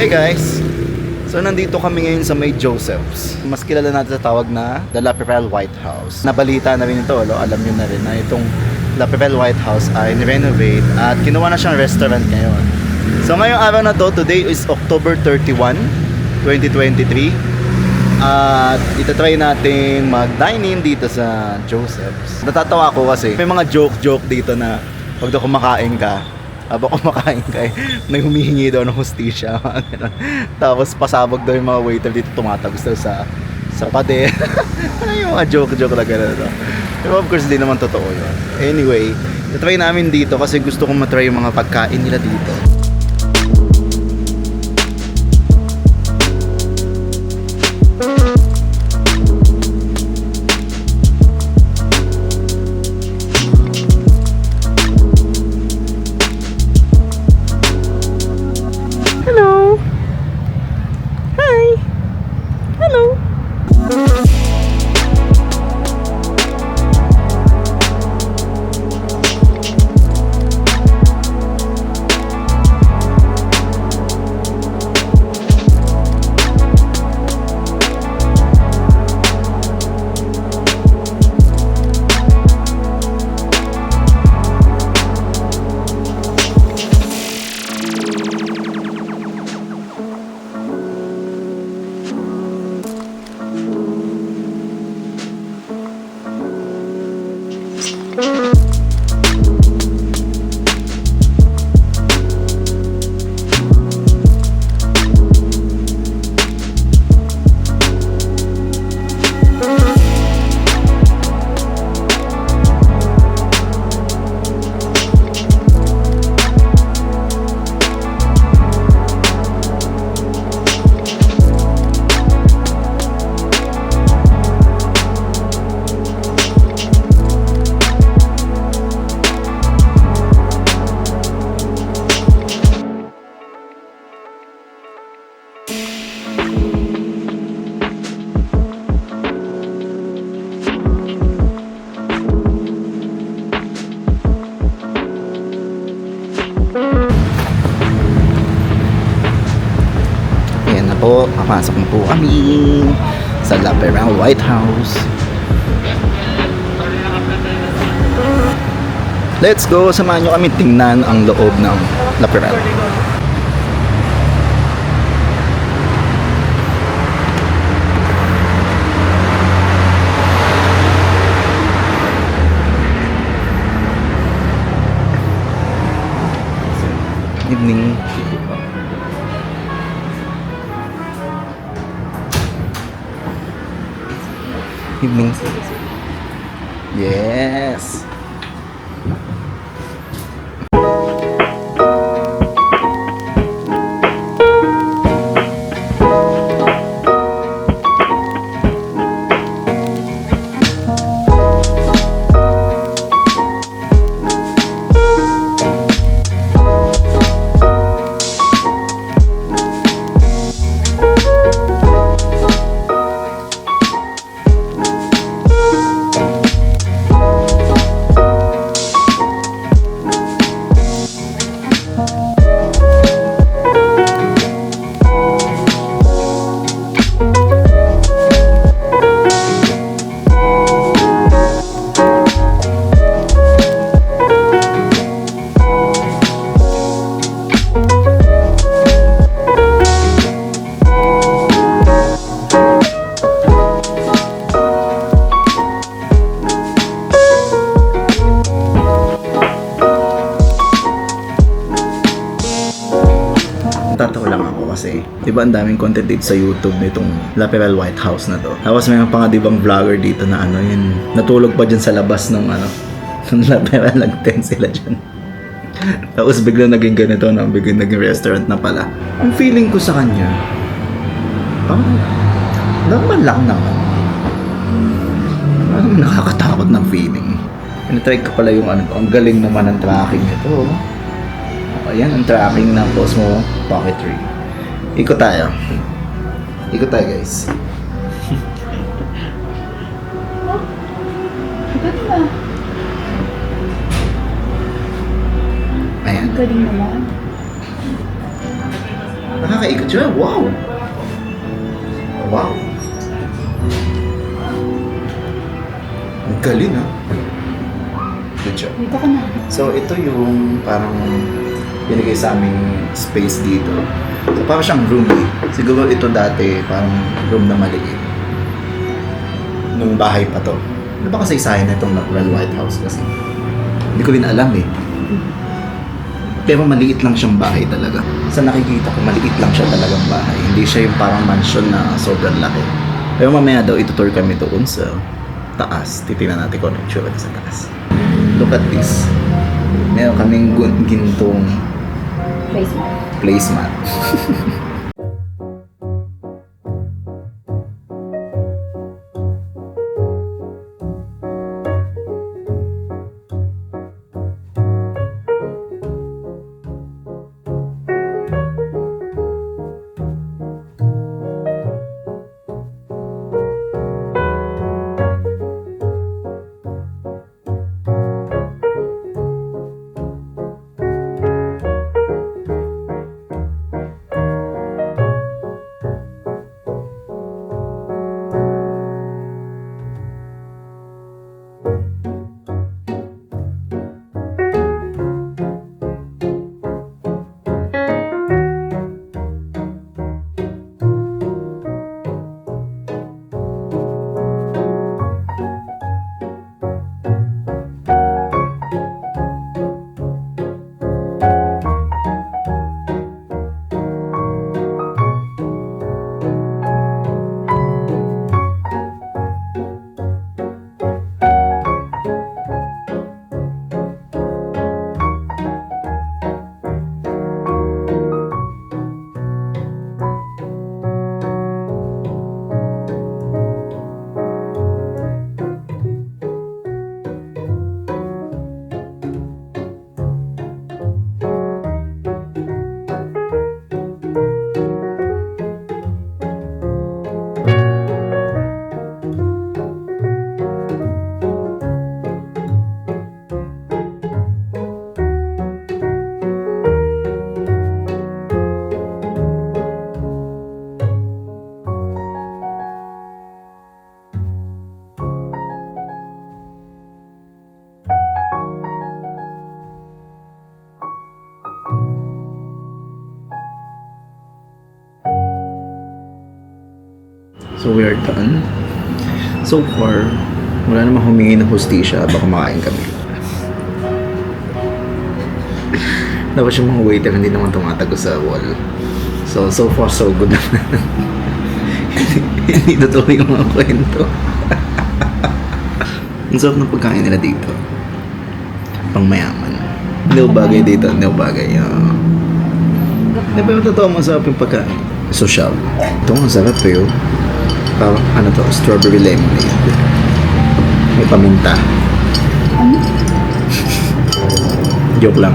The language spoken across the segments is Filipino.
Hey guys! So nandito kami ngayon sa May Joseph's. Mas kilala natin sa tawag na The La Perelle White House. Nabalita na rin ito, alam nyo na rin na itong La Perelle White House ay ni-renovate at kinuha na siyang restaurant ngayon. So ngayong araw na to, today is October 31, 2023. At itatry natin mag-dine-in dito sa Joseph's. Natatawa ako kasi may mga joke dito na pag daw kumakain ka, habang kumakain ka may humihingi daw ng hostisya. Tapos pasabog daw yung mga waiter dito, tumatagos daw sa pader. Ano yung mga joke na gano'n. Pero of course, di naman totoo yun. Anyway, natry namin dito kasi gusto kong matry yung mga pagkain nila dito. Hello. Hi. Hello. Ayan na po, papasok na po kami sa La Perelle White House. Let's go, samahan nyo kami tingnan ang loob ng La Perelle. Evening. Evening. Yes. Tatawa lang ako kasi, di ba ang daming content dito sa YouTube nitong La Perelle White House na to. Tapos may mga dibang vlogger dito na yun, natulog pa dyan sa labas ng ng La Perelle, nag-tent sila dyan. Tapos bigla naging ganito na, bigla naging restaurant na pala. Ang feeling ko sa kanya, normal lang naman. Nakakatakot ng feeling. Tinatry ko pala yung ang galing naman ng tracking nito. Ayan ang tracking ng Cosmo Pocket 3. Ikot tayo guys. Ganda. Ayan. Galing naman. Nakakaikot siya. Wow! Wow! Ang galing ha. Good job. Dito ka na. So, ito yung parang binigay sa aming space dito. So, parang siyang room eh. Siguro ito dati parang room na maliit. Nung bahay pa to. Ano ba kasaysayan na itong Laperal White House kasi? Hindi ko rin alam eh. Pero maliit lang siyang bahay talaga. Sa nakikita ko, maliit lang siya talagang bahay. Hindi siya yung parang mansion na sobrang laki. Pero mamaya daw, itutour kami doon sa taas. Titignan natin kung ano yung tsura sa taas. Look at this. Meron kaming gintong Placement. placemat. So we are done. So far, wala namang humingi ng hostisya baka kumakain kami. Dapat yung mga waiter hindi naman tumatago sa wall. So far so good naman. Hindi totoo yung mga kwento. Ang sarap ng pagkain nila dito. Pang mayaman. Hindi ko bagay dito, hindi ko bagay. Hindi ba yung totoo masarap yung pagkain? Social. Ito ang sarap eh. Parang ano to, strawberry lemonade. May paminta. Joke lang.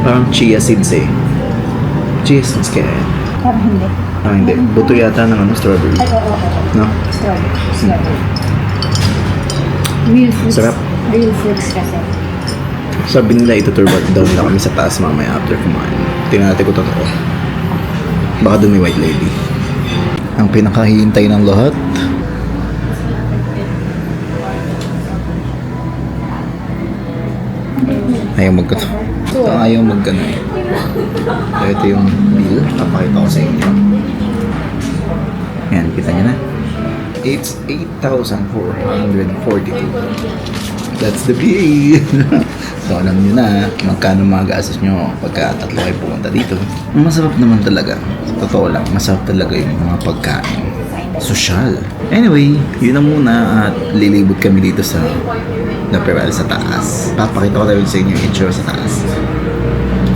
Parang chia seeds eh. Chia seeds kaya yan. Parang hindi. Ah, hindi. Buto yata ng ano, strawberry. Ay, oo. No? Strawberry. Strawberry. Real fruits. Sarap. Real fruits kasi. Sabi nila itutour daw nila kami sa taas mamaya after kumain. Tingnan natin kung totoo. Baka doon may white lady. Ang pinakahihintay ng lahat. Ayaw magkato. Ayaw magkano eh. So ito yung bill. Papakita ko sa inyo. Yan, kita nyo na. It's 8,442. That's the bill. So alam nyo na magkano mga gastos nyo pagka tatlo kayo pumunta dito. Masarap naman talaga. Sa totoo lang, masarap talaga yung mga pagkain. Sosyal. Anyway, yun na muna at lilibot kami dito sa Laperal sa taas. Papakita ko tayo sa inyo yung itsura sa taas.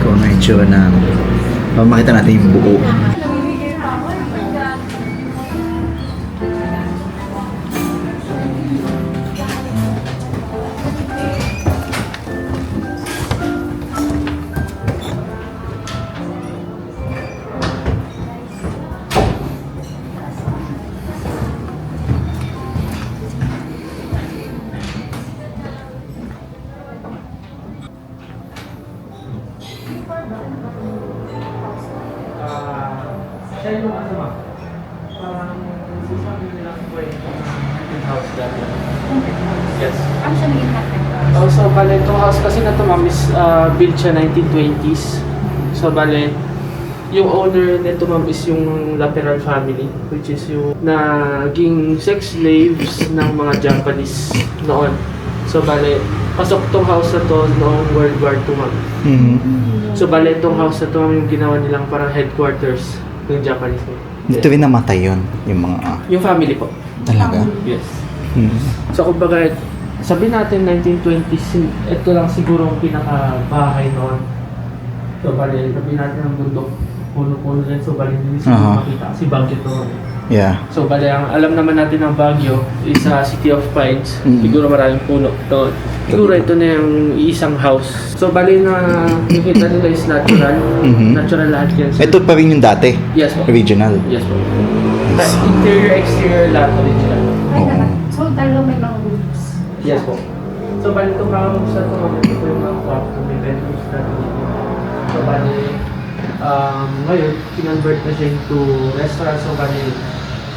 Kung ano yung itsura na makita natin yung buo. Yes. Ano siya naging content? So, bale, itong house kasi na ito, ma'am, is built siya 1920s. So, bale, yung owner nito, ma'am, is yung Lateral family, which is yung naging sex slaves ng mga Japanese noon. So, bale, pasok tong house na to noong World War II, ma'am. So, bale, itong house na to, ma'am, yung ginawa nilang parang headquarters ng Japanese. Dito rin namatay yun, yung mga Yung family po. talaga. Yes. Mhm. So, kumbaga, sabihin natin 1920s, ito lang siguro ang pinaka-bahay noon. So, bali, sabihin natin ang bundok, puno-puno din. So, bali, hindi siguro makita kasi Baguio to. Yeah. So, bali, ang alam naman natin ng Baguio is City of Pines. Siguro maraming puno. So, siguro ito na yung isang house. So, bali na nakita nila is natural. Natural lahat yan. So, Ito pa rin yung dati. yes po. Original. Yes po. Interior, exterior, lahat original. Ay, naman. So, dalawa may mga rooms. Yes po. So, bali itong rooms na ito, ito po yung mga kwarto, may bedrooms na ito. So, bali, ngayon, kinonvert na siya into restaurant. So, bali,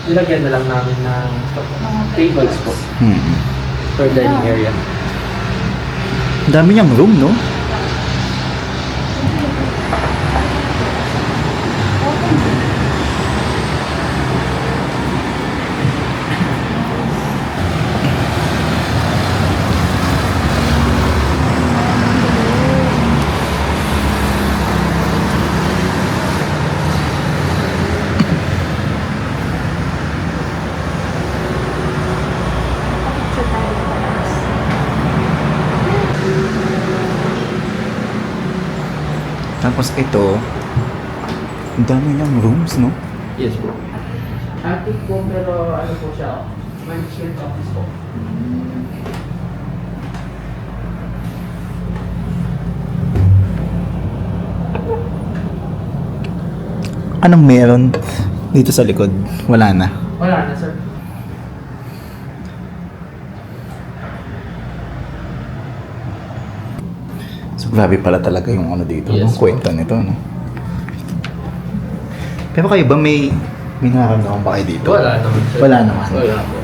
nilagyan na lang namin ng tables po for dining area. Ang dami niyang room, no? Tapos ito, ang dami niyang rooms, no? Yes po. Attic po, pero ano po siya, management office po. Anong meron dito sa likod? Wala na. Wala na, sir. So, grabe pala talaga yung ano dito, Yes, no? Kwento nito, no? Pero kayo ba may nararamdaman ba kayo dito? Wala naman, sir. Wala naman. Wala po.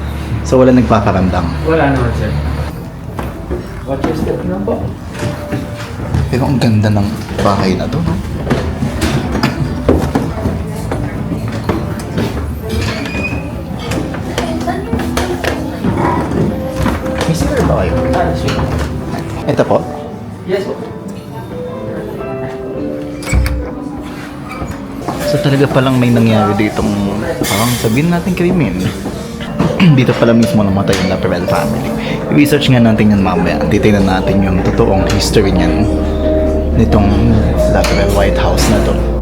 So, wala nagpaparamdam. Wala naman, sir. Watch your step na po. Pero ang ganda ng bahay na to, no? May silver ba kayo? Sir. Ito po. Yes po. So talaga palang may nangyari ditong parang sabihin natin krimen. Dito pala mismo namatay yung Laperel family. I-research nga natin yan mamaya. Titignan natin yung totoong history niyan nitong Laperel White House na to.